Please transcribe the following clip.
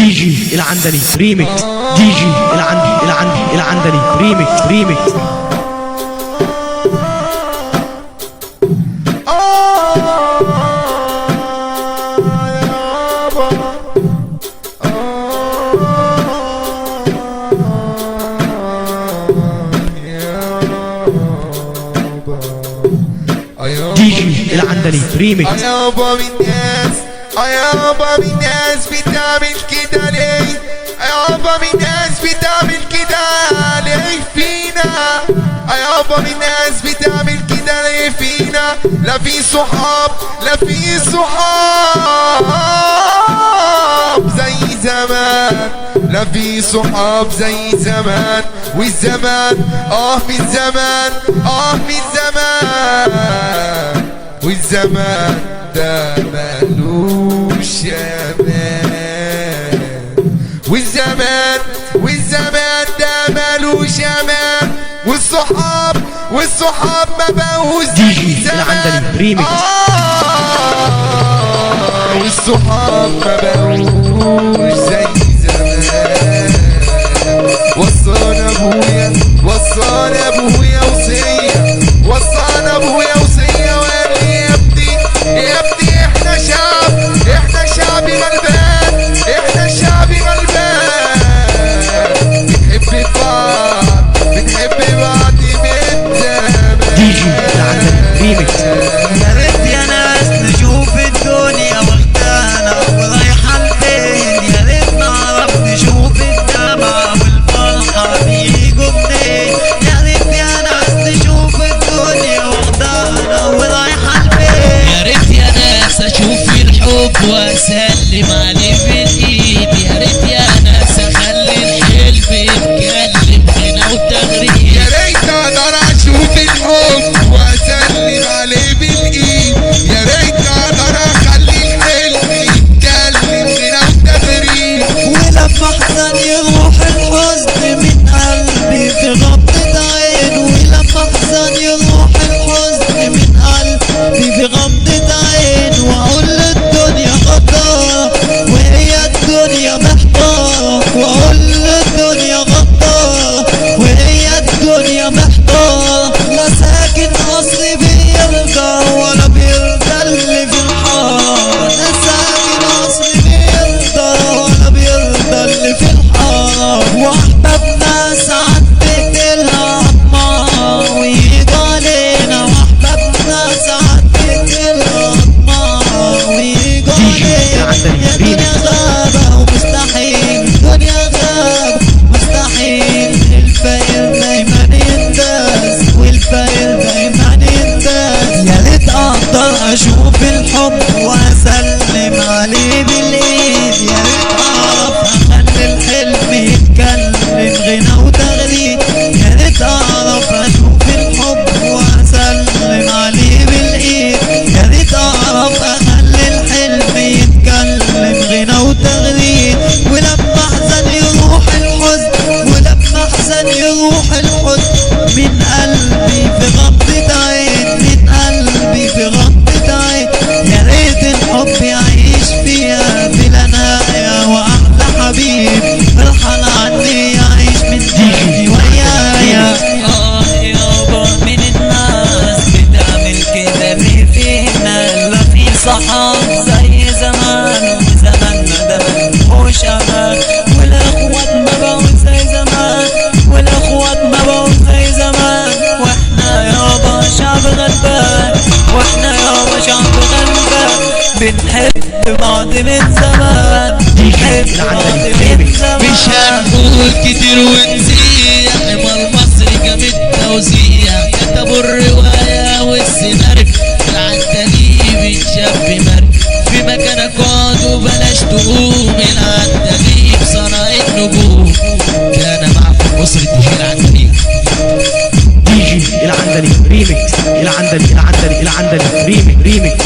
دي جي العندلي ريميكس. دي جي العندلي ريميكس. دي جي العندلي ريميكس. يابا من ناس، يابا من ناس بتعمل كده ليه؟ يابا من ناس بتعمل كده ليه فينا؟ يابا من ناس بتعمل كده ليه فينا؟ لا في صحاب، لا في صحاب زي زمان، لا في صحاب زي زمان. والزمان من زمان، من زمان. والزمان ده مالوش امان. والزمان ده مالوش امان. والصحاب ما بقوش زي زمان. والصحاب ما بقوش زي زمان. وصانا ابويا وصية، وصانا ابويا وصية وقال لي يا ابني احنا شعب غلبان، احنا شعب غلبان. بنحب بعض من زمان. دي جي العندلي ريميكس. يا ريت يا ناس نشوف الدنيا واخدانا ورايحة لفين. يا ريت نعرف نشوف الدمع والفرحة بيجوا منين. يا ريت يا ناس نشوف الدنيا واخدانا ورايحة لفين. يا ريت يا ناس اشوف الحب واسلم عليه بالايد. يا ريت يا ناس اخلي الحلم يتكلم غنى وتغريد. يا ريت اقدر اشوف الحب واسلم عليه بالايد. يا ريت اقدر اخلي الحلم يتكلم غنى وتغريد. ولما احزن يروح الحزن من قلبي في غمضة عين. ولما احزن يروح الحزن من قلبي في غمضة عين. واقول للدنيا غدارة وهي الدنيا محتارة. واقول للدنيا غدارة وهي الدنيا محتارة. لا ساكن اصلي بيرجع ولا بيرضى اللي في الحارة. لا ساكن اصلي بيرضى ولا بيرضى اللي في الحارة. واحبابنا ساعات بقتلها عطمار ويجوا علينا. واحبابنا ساعات بقتلها عطمار ويجوا علينا. يا دنيا غابة ومستحيل، دنيا غابة مستحيل. الفقير دايما ينداس والفقير دايما ينداس. يا ريت اقدر اشوف الحب واسلم عليه بالايد. يا ريت اعرف اخلي الحلم يتكلم غنى وتغريد. يا ريت اعرف اشوف الحب واسلم عليه بالايد. يا ريت اعرف اخلي الحلم يتكلم غنى وتغريد. ولما احزن يروح الحزن، ولما احزن يروح الحزن من قلبي في غمضة عين. من قلبي في غمضة عين. يا ريت الحب يعيش فيها بلا نهاية. واحلى حبيب ارحل عني يعيش من ديني ويايا. يابا من الناس بتعمل كده ليه فينا؟ لا في صحاب زي زمان وزماننا ده ملهوش امان. والاخوات ما بقوا زي زمان، والاخوات ما بقوا زي زمان. واحنا يابا شعب غلبان، واحنا يابا شعب غلبان. بنحب بعض من زمان، بنحب بعض من زمان. مش هنقول كتير ونزيع. حمار مصر جاب التوزيع، كتبوا الرواية والسيناريو. العندليب الشاب مري في مكانك اقعد وبلاش تقوم. العندليب صنع النجوم كان معكم أسرة دي جي العندليب. دي جي العندلي ريميكس. العندلي ريميكس.